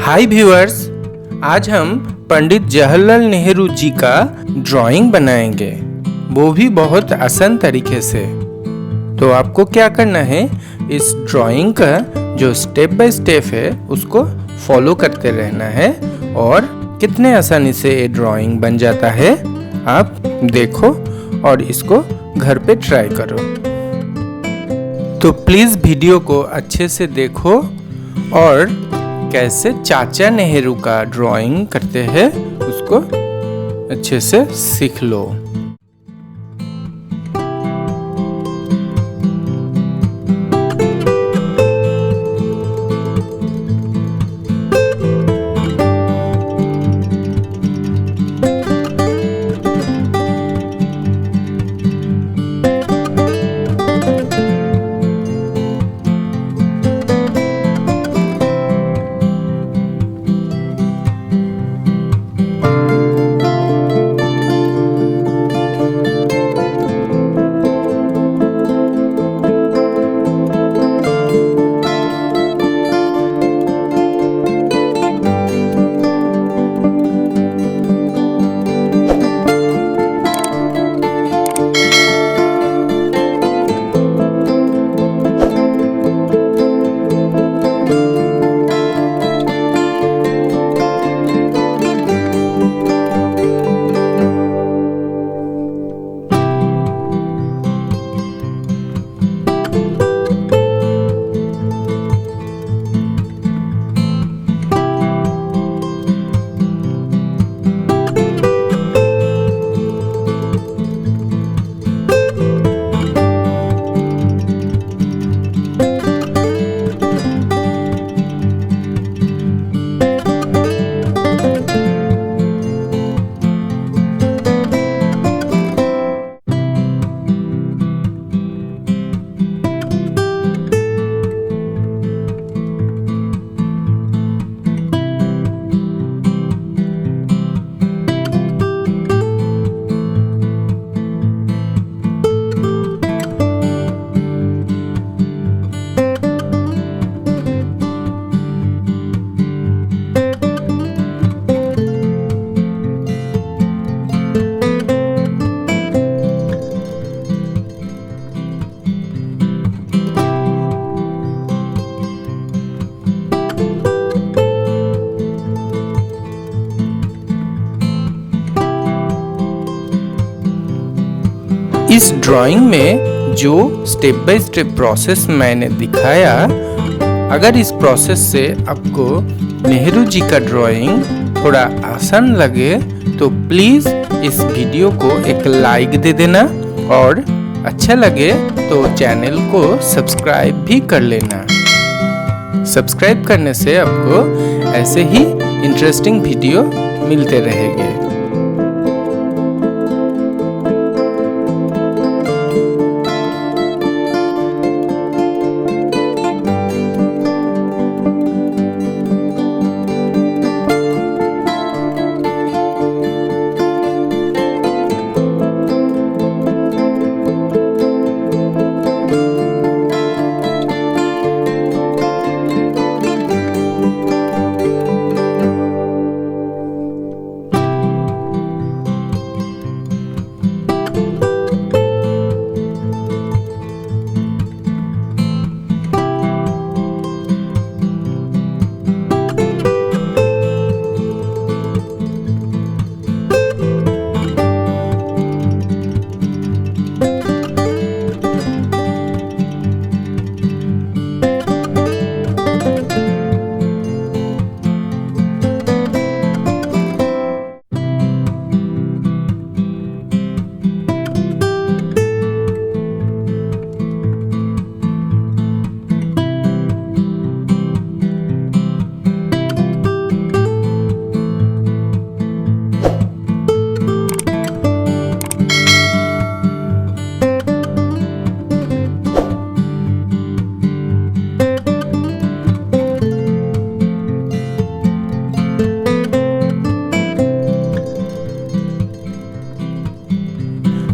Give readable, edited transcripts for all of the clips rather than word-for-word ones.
हाय viewers, आज हम पंडित जवाहरलाल नेहरू जी का ड्राइंग बनाएंगे, वो भी बहुत आसान तरीके से। तो आपको क्या करना है, इस ड्राइंग का जो स्टेप बाय स्टेप है उसको फॉलो करते रहना है और कितने आसानी से ये ड्राइंग बन जाता है आप देखो और इसको घर पे ट्राई करो। तो प्लीज़ वीडियो को अच्छे से देखो और कैसे चाचा नेहरू का ड्राइंग करते हैं उसको अच्छे से सीख लो। इस ड्राइंग में जो स्टेप बाय स्टेप प्रोसेस मैंने दिखाया, अगर इस प्रोसेस से आपको नेहरू जी का ड्राइंग थोड़ा आसान लगे तो प्लीज़ इस वीडियो को एक लाइक दे देना और अच्छा लगे तो चैनल को सब्सक्राइब भी कर लेना। सब्सक्राइब करने से आपको ऐसे ही इंटरेस्टिंग वीडियो मिलते रहेंगे।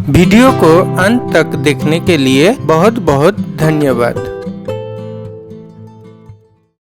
वीडियो को अंत तक देखने के लिए बहुत बहुत धन्यवाद।